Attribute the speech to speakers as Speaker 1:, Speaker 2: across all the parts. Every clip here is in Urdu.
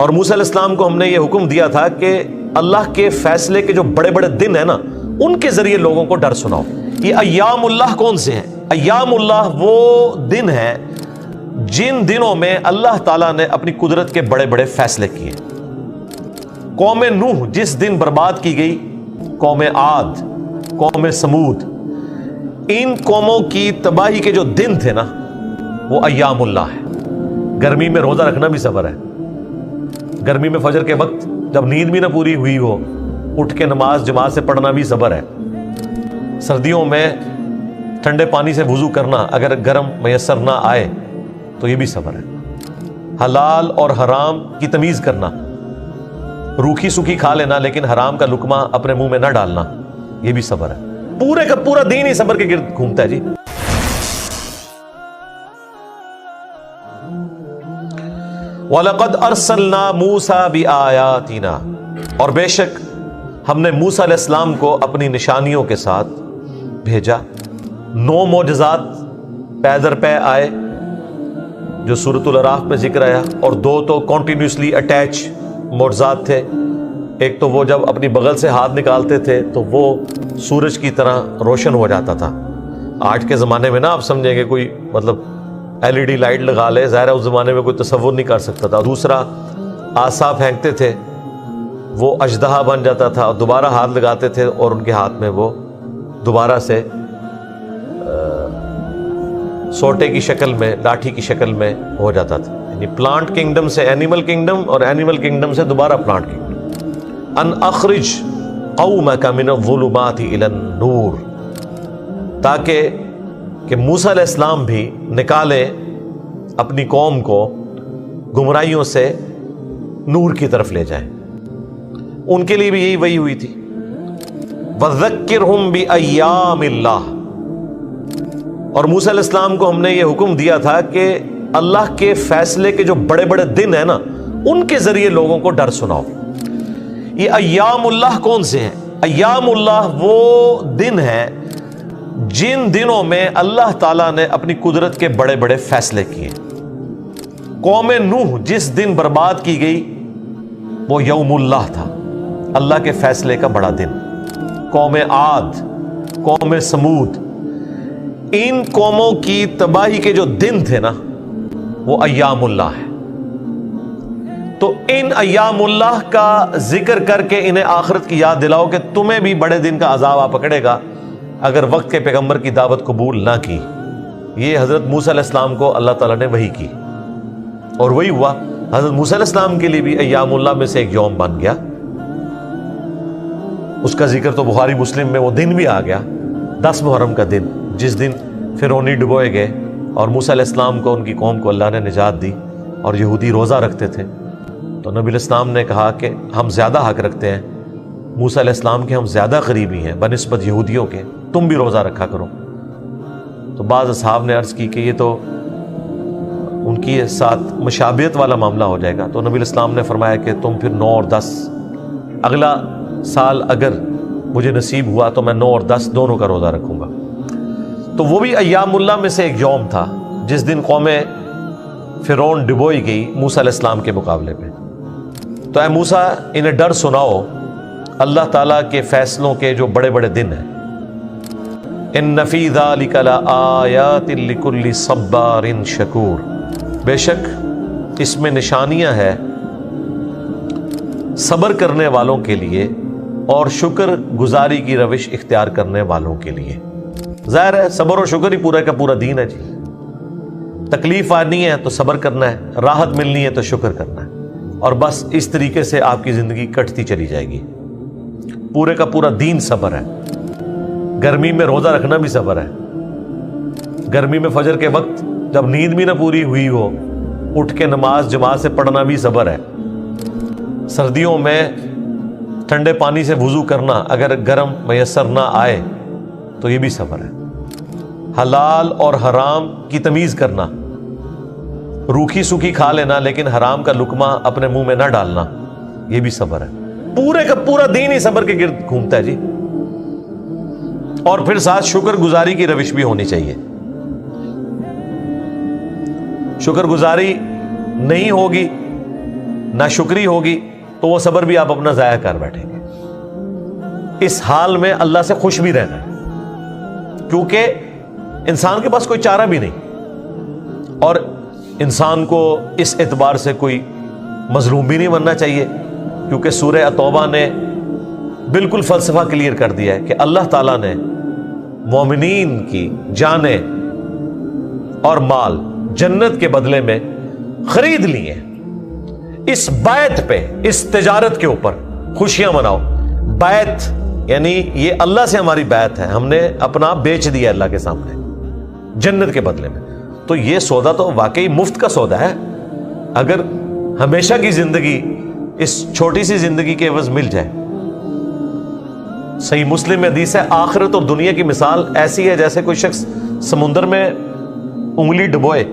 Speaker 1: اور موسیٰ علیہ السلام کو ہم نے یہ حکم دیا تھا کہ اللہ کے فیصلے کے جو بڑے بڑے دن ہیں نا، ان کے ذریعے لوگوں کو ڈر سناؤ۔ یہ ایام اللہ کون سے ہیں؟ ایام اللہ وہ دن ہیں جن دنوں میں اللہ تعالیٰ نے اپنی قدرت کے بڑے بڑے فیصلے کیے۔ قوم نوح جس دن برباد کی گئی، قوم عاد، قوم سمود، ان قوموں کی تباہی کے جو دن تھے نا، وہ ایام اللہ ہے۔ گرمی میں روزہ رکھنا بھی صبر ہے۔ گرمی میں فجر کے وقت جب نیند بھی نہ پوری ہوئی ہو، اٹھ کے نماز جماعت سے پڑھنا بھی صبر ہے۔ سردیوں میں ٹھنڈے پانی سے وضو کرنا اگر گرم میسر نہ آئے تو یہ بھی صبر ہے۔ حلال اور حرام کی تمیز کرنا، روکھی سوکھی کھا لینا لیکن حرام کا لقمہ اپنے منہ میں نہ ڈالنا، یہ بھی صبر ہے۔ پورے کا پورا دین ہی صبر کے گرد گھومتا ہے جی۔ وَلَقَدْ أَرْسَلْنَا مُوسَى بِآيَاتِنَا، اور بے شک ہم نے موسیٰ علیہ السلام کو اپنی نشانیوں کے ساتھ بھیجا۔ 9 معجزات پے در پے آئے جو سورۃ الاعراف میں ذکر آیا، اور 2 تو کنٹینیوسلی اٹیچ معجزات تھے۔ ایک تو وہ جب اپنی بغل سے ہاتھ نکالتے تھے تو وہ سورج کی طرح روشن ہو جاتا تھا۔ آج کے زمانے میں نا آپ سمجھیں گے کوئی مطلب LED لائٹ لگا لے، ظاہر ہے اس زمانے میں کوئی تصور نہیں کر سکتا تھا۔ دوسرا عصا پھینکتے تھے، وہ اژدہا بن جاتا تھا، اور دوبارہ ہاتھ لگاتے تھے اور ان کے ہاتھ میں وہ دوبارہ سے سوٹے کی شکل میں، لاٹھی کی شکل میں ہو جاتا تھا۔ یعنی پلانٹ کنگڈم سے اینیمل کنگڈم، اور اینیمل کنگڈم سے دوبارہ پلانٹ کنگڈم۔ ان اخرج قومک من الظلمات الی النور، تاکہ کہ موسیٰ علیہ السلام بھی نکالے اپنی قوم کو گمراہیوں سے نور کی طرف لے جائیں۔ ان کے لیے بھی یہی وحی ہوئی تھی۔ وَذَكِّرْهُمْ بِأَيَّامِ اللَّهِ، اور موسیٰ علیہ السلام کو ہم نے یہ حکم دیا تھا کہ اللہ کے فیصلے کے جو بڑے بڑے دن ہیں نا، ان کے ذریعے لوگوں کو ڈر سناؤ۔ یہ ایام اللہ کون سے ہیں؟ ایام اللہ وہ دن ہیں جن دنوں میں اللہ تعالیٰ نے اپنی قدرت کے بڑے بڑے فیصلے کیے۔ قوم نوح جس دن برباد کی گئی وہ یوم اللہ تھا، اللہ کے فیصلے کا بڑا دن۔ قوم عاد، قوم سمود، ان قوموں کی تباہی کے جو دن تھے نا، وہ ایام اللہ ہے۔ تو ان ایام اللہ کا ذکر کر کے انہیں آخرت کی یاد دلاؤ کہ تمہیں بھی بڑے دن کا عذاب آ پکڑے گا اگر وقت کے پیغمبر کی دعوت قبول نہ کی۔ یہ حضرت موسیٰ علیہ السلام کو اللہ تعالیٰ نے وحی کی، اور وہی ہوا۔ حضرت موسیٰ علیہ السلام کے لیے بھی ایام اللہ میں سے ایک یوم بن گیا۔ اس کا ذکر تو بخاری مسلم میں وہ دن بھی آ گیا، 10 محرم کا دن، جس دن فرعونی ڈبوئے گئے اور موسیٰ علیہ السلام کو، ان کی قوم کو اللہ نے نجات دی، اور یہودی روزہ رکھتے تھے۔ تو نبی علیہ السلام نے کہا کہ ہم زیادہ حق رکھتے ہیں، موسیٰ علیہ السلام کے ہم زیادہ قریبی ہیں بنسبت یہودیوں کے، تم بھی روزہ رکھا کرو۔ تو بعض اصحاب نے عرض کی کہ یہ تو ان کی ساتھ مشابہت والا معاملہ ہو جائے گا۔ تو نبی علیہ السلام نے فرمایا کہ تم پھر 9 اور 10، اگلا سال اگر مجھے نصیب ہوا تو میں 9 اور 10 دونوں کا روزہ رکھوں گا۔ تو وہ بھی ایام اللہ میں سے ایک یوم تھا جس دن قوم فرعون ڈبوئی گئی موسیٰ علیہ السلام کے مقابلے پہ۔ تو اے موسیٰ انہیں ڈر سناؤ اللہ تعالیٰ کے فیصلوں کے جو بڑے بڑے دن ہیں۔ ان فی ذلک لآیات لکل صبار شکور، بے شک اس میں نشانیاں ہیں صبر کرنے والوں کے لیے اور شکر گزاری کی روش اختیار کرنے والوں کے لیے۔ ظاہر ہے صبر اور شکر ہی پورا کا پورا دین ہے جی۔ تکلیف آنی ہے تو صبر کرنا ہے، راحت ملنی ہے تو شکر کرنا ہے، اور بس اس طریقے سے آپ کی زندگی کٹتی چلی جائے گی۔ پورے کا پورا دین صبر ہے۔ گرمی میں روزہ رکھنا بھی صبر ہے۔ گرمی میں فجر کے وقت جب نیند بھی نہ پوری ہوئی ہو، اٹھ کے نماز جماعت سے پڑھنا بھی صبر ہے۔ سردیوں میں ٹھنڈے پانی سے وضو کرنا اگر گرم میسر نہ آئے تو یہ بھی صبر ہے۔ حلال اور حرام کی تمیز کرنا، روکھی سوکھی کھا لینا لیکن حرام کا لقمہ اپنے منہ میں نہ ڈالنا، یہ بھی صبر ہے۔ پورے کا پورا دین ہی صبر کے گرد گھومتا ہے جی۔ اور پھر ساتھ شکر گزاری کی روش بھی ہونی چاہیے۔ شکر گزاری نہیں ہوگی، ناشکری ہوگی تو وہ صبر بھی آپ اپنا ضائع کر بیٹھیں گے. اس حال میں اللہ سے خوش بھی رہنا ہے، کیونکہ انسان کے پاس کوئی چارہ بھی نہیں، اور انسان کو اس اعتبار سے کوئی مظلوم بھی نہیں بننا چاہیے، کیونکہ سورہ توبہ نے بالکل فلسفہ کلیئر کر دیا ہے کہ اللہ تعالیٰ نے مومنین کی جانیں اور مال جنت کے بدلے میں خرید لیے ہیں. اس بیعت پہ، اس تجارت کے اوپر خوشیاں مناؤ. بیعت یعنی یہ اللہ سے ہماری بیعت ہے، ہم نے اپنا بیچ دیا اللہ کے سامنے جنت کے بدلے میں. تو یہ سودا تو واقعی مفت کا سودا ہے. اگر ہمیشہ کی زندگی اس چھوٹی سی زندگی کے عوض مل جائے. صحیح مسلم میں حدیث ہے، آخرت اور دنیا کی مثال ایسی ہے جیسے کوئی شخص سمندر میں انگلی ڈبوئے،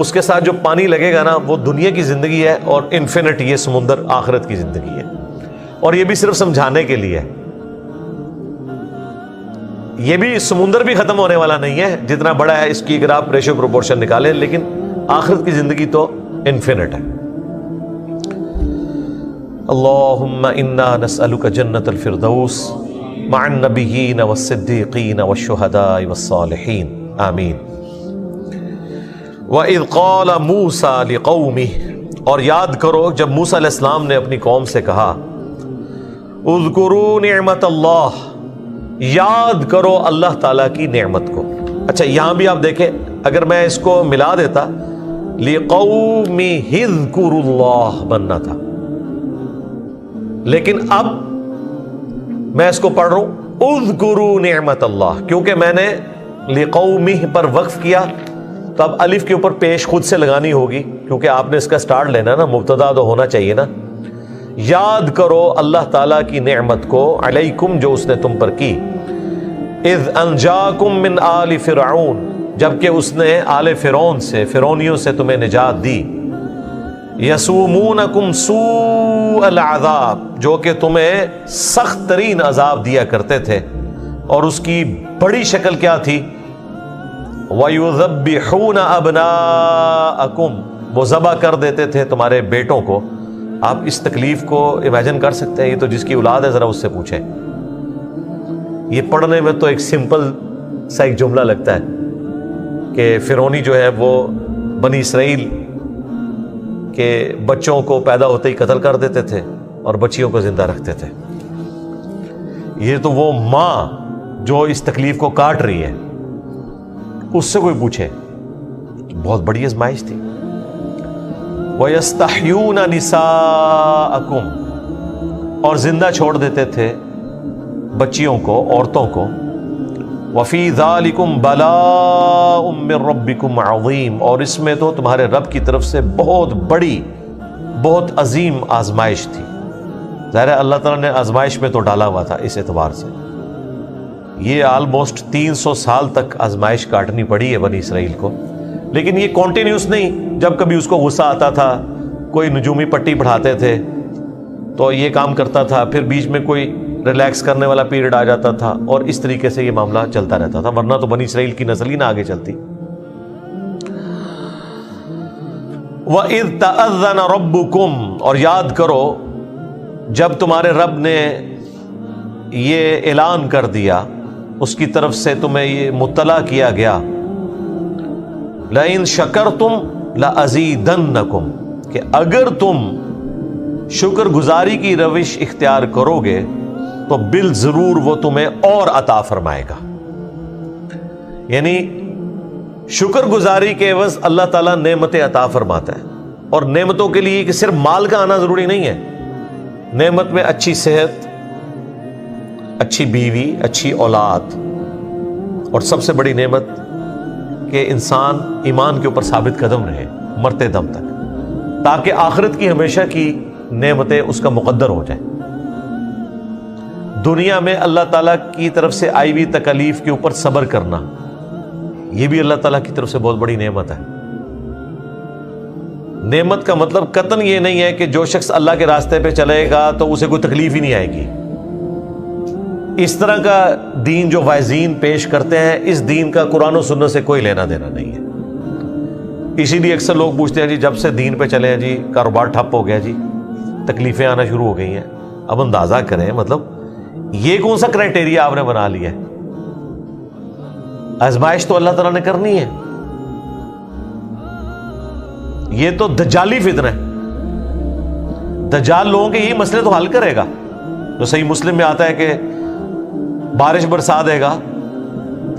Speaker 1: اس کے ساتھ جو پانی لگے گا نا وہ دنیا کی زندگی ہے، اور انفینٹ یہ سمندر آخرت کی زندگی ہے. اور یہ بھی صرف سمجھانے کے لیے ہے، یہ بھی سمندر بھی ختم ہونے والا نہیں ہے جتنا بڑا ہے، اس کی اگر آپ ریشو پروپورشن نکالیں، لیکن آخرت کی زندگی تو انفینٹ ہے. اللہم انا نسألک جنت الفردوس مع النبیین والصدیقین والشہداء والصالحین آمین. وَإِذْ قَالَ مُوسَى لِقَوْمِهِ، اور یاد کرو جب موسیٰ علیہ السلام نے اپنی قوم سے کہا، اذکروا نعمت اللہ، یاد کرو اللہ تعالیٰ کی نعمت کو. اچھا یہاں بھی آپ دیکھیں، اگر میں اس کو ملا دیتا لِقَوْمِهِ اذْكُرُوا اللَّهَ بننا تھا، لیکن اب میں اس کو پڑھ رہا ہوں اذکروا نعمت اللہ، کیونکہ میں نے لِقَوْمِهِ پر وقف کیا تو اب الف کے اوپر پیش خود سے لگانی ہوگی، کیونکہ آپ نے اس کا سٹارٹ لینا نا، مبتدا تو ہونا چاہیے نا. یاد کرو اللہ تعالیٰ کی نعمت کو، علیکم جو اس نے تم پر کی، اذ انجاکم من آل فرعون، جبکہ اس نے آل فرعون سے، فرعونیوں سے تمہیں نجات دی. یسومونکم سوء العذاب، جو کہ تمہیں سخت ترین عذاب دیا کرتے تھے، اور اس کی بڑی شکل کیا تھی؟ وَيُذَبِّحُونَ أَبْنَاءَكُمْ، وہ ذبح کر دیتے تھے تمہارے بیٹوں کو. آپ اس تکلیف کو امیجن کر سکتے ہیں؟ یہ تو جس کی اولاد ہے ذرا اس سے پوچھیں. یہ پڑھنے میں تو ایک سمپل سا ایک جملہ لگتا ہے کہ فرعونی جو ہے وہ بنی اسرائیل کے بچوں کو پیدا ہوتے ہی قتل کر دیتے تھے اور بچیوں کو زندہ رکھتے تھے. یہ تو وہ ماں جو اس تکلیف کو کاٹ رہی ہے، اس سے کوئی پوچھے، بہت بڑی آزمائش تھی. وَيَسْتَحْيُونَ نِسَاءَكُمْ، اور زندہ چھوڑ دیتے تھے بچیوں کو، عورتوں کو. وَفِي ذَلِكُمْ بَلَاءٌ مِّن رَبِّكُمْ عَظِيمٌ، اور اس میں تو تمہارے رب کی طرف سے بہت بڑی، بہت عظیم آزمائش تھی. ظاہر ہے اللہ تعالیٰ نے آزمائش میں تو ڈالا ہوا تھا اس اعتبار سے. یہ آلموسٹ 300 سال تک آزمائش کاٹنی پڑی ہے بنی اسرائیل کو، لیکن یہ کنٹینیوس نہیں. جب کبھی اس کو غصہ آتا تھا، کوئی نجومی پٹی پڑھاتے تھے تو یہ کام کرتا تھا، پھر بیچ میں کوئی ریلیکس کرنے والا پیریڈ آ جاتا تھا، اور اس طریقے سے یہ معاملہ چلتا رہتا تھا، ورنہ تو بنی اسرائیل کی نسل ہی نہ آگے چلتی. وَإِذْ تَأَذَّنَ رَبُّكُمْ، اور یاد کرو جب تمہارے رب نے یہ اعلان کر دیا، اس کی طرف سے تمہیں یہ مطلع کیا گیا، لَإِن شَكَرْتُمْ لَأَزِيدَنَّكُمْ، کہ اگر تم شکر گزاری کی روش اختیار کرو گے تو بالضرور وہ تمہیں اور عطا فرمائے گا. یعنی شکر گزاری کے عوض اللہ تعالیٰ نعمتیں عطا فرماتا ہے، اور نعمتوں کے لیے کہ صرف مال کا آنا ضروری نہیں ہے. نعمت میں اچھی صحت، اچھی بیوی، اچھی اولاد، اور سب سے بڑی نعمت کہ انسان ایمان کے اوپر ثابت قدم رہے مرتے دم تک، تاکہ آخرت کی ہمیشہ کی نعمتیں اس کا مقدر ہو جائیں. دنیا میں اللہ تعالیٰ کی طرف سے آئی ہوئی تکالیف کے اوپر صبر کرنا، یہ بھی اللہ تعالیٰ کی طرف سے بہت بڑی نعمت ہے. نعمت کا مطلب قطعاً یہ نہیں ہے کہ جو شخص اللہ کے راستے پہ چلے گا تو اسے کوئی تکلیف ہی نہیں آئے گی. اس طرح کا دین جو وائزین پیش کرتے ہیں، اس دین کا قرآن و سنت سے کوئی لینا دینا نہیں ہے. اسی لیے اکثر لوگ پوچھتے ہیں جی جب سے دین پہ چلے ہیں جی کاروبار ٹھپ ہو گیا جی، تکلیفیں آنا شروع ہو گئی ہیں. اب اندازہ کریں، مطلب یہ کون سا کرائٹیریا آپ نے بنا لیا ہے؟ آزمائش تو اللہ تعالیٰ نے کرنی ہے. یہ تو دجالی فتنہ ہے. دجال لوگوں کے یہی مسئلے تو حل کرے گا. جو صحیح مسلم میں آتا ہے کہ بارش برسا دے گا،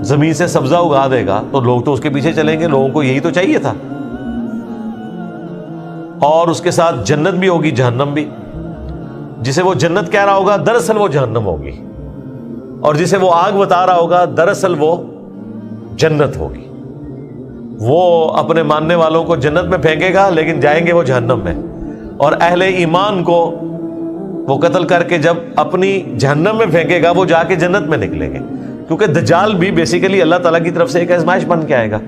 Speaker 1: زمین سے سبزہ اگا دے گا، تو لوگ تو اس کے پیچھے چلیں گے. لوگوں کو یہی تو چاہیے تھا. اور اس کے ساتھ جنت بھی ہوگی، جہنم بھی. جسے وہ جنت کہہ رہا ہوگا دراصل وہ جہنم ہوگی، اور جسے وہ آگ بتا رہا ہوگا دراصل وہ جنت ہوگی. وہ اپنے ماننے والوں کو جنت میں پھینکے گا لیکن جائیں گے وہ جہنم میں، اور اہل ایمان کو وہ قتل کر کے جب اپنی جہنم میں پھینکے گا وہ جا کے جنت میں نکلیں گے. کیونکہ دجال بھی بیسیکلی اللہ تعالیٰ کی طرف سے ایک آزمائش بن کے آئے گا.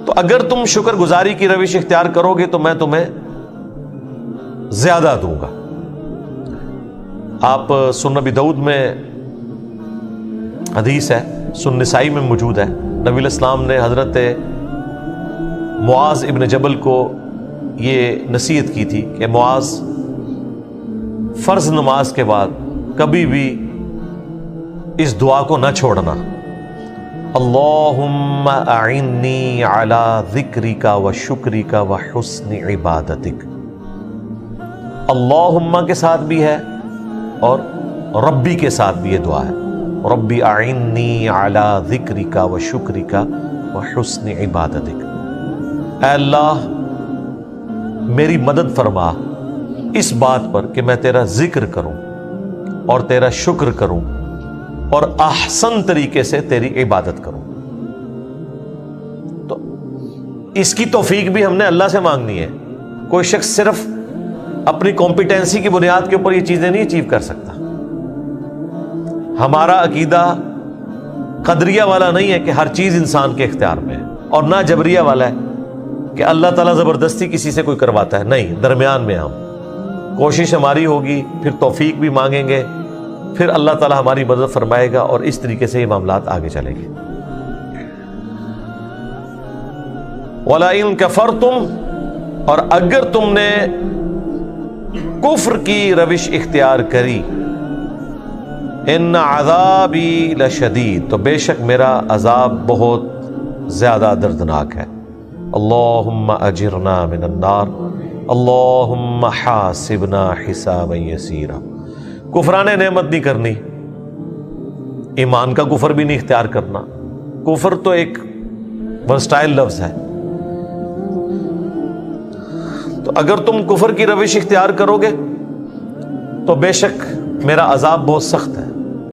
Speaker 1: تو اگر تم شکر گزاری کی روش اختیار کرو گے تو میں تمہیں زیادہ دوں گا. آپ سنن نبی داؤد میں حدیث ہے، سنن نسائی میں موجود ہے، نبی علیہ السلام نے حضرت معاذ ابن جبل کو یہ نصیحت کی تھی کہ معاذ فرض نماز کے بعد کبھی بھی اس دعا کو نہ چھوڑنا. اللہم اعنی علی ذکرک و شکرک و حسن عبادتک. اللہم کے ساتھ بھی ہے اور ربی کے ساتھ بھی یہ دعا ہے. ربی اعنی علی ذکرک و شکرک و حسن عبادتک. اے اللہ میری مدد فرما اس بات پر کہ میں تیرا ذکر کروں اور تیرا شکر کروں اور احسن طریقے سے تیری عبادت کروں. تو اس کی توفیق بھی ہم نے اللہ سے مانگنی ہے. کوئی شخص صرف اپنی کمپیٹنسی کی بنیاد کے اوپر یہ چیزیں نہیں اچیو کر سکتا. ہمارا عقیدہ قدریہ والا نہیں ہے کہ ہر چیز انسان کے اختیار میں ہے، اور نہ جبریہ والا ہے کہ اللہ تعالیٰ زبردستی کسی سے کوئی کرواتا ہے. نہیں، درمیان میں ہم کوشش ہماری ہوگی، پھر توفیق بھی مانگیں گے، پھر اللہ تعالیٰ ہماری مدد فرمائے گا، اور اس طریقے سے یہ معاملات آگے چلیں گے. وَلَئِن كَفَرْتُمْ، اور اگر تم نے کفر کی روش اختیار کری، ان عذابی لشدید، تو بے شک میرا عذاب بہت زیادہ دردناک ہے. اللہم اجرنا من النار اللہم حاسبنا حسابا یسیرا. کفران نعمت نہیں کرنی، ایمان کا کفر بھی نہیں اختیار کرنا. کفر تو ایک ورسٹائل لفظ ہے. تو اگر تم کفر کی روش اختیار کرو گے تو بے شک میرا عذاب بہت سخت ہے.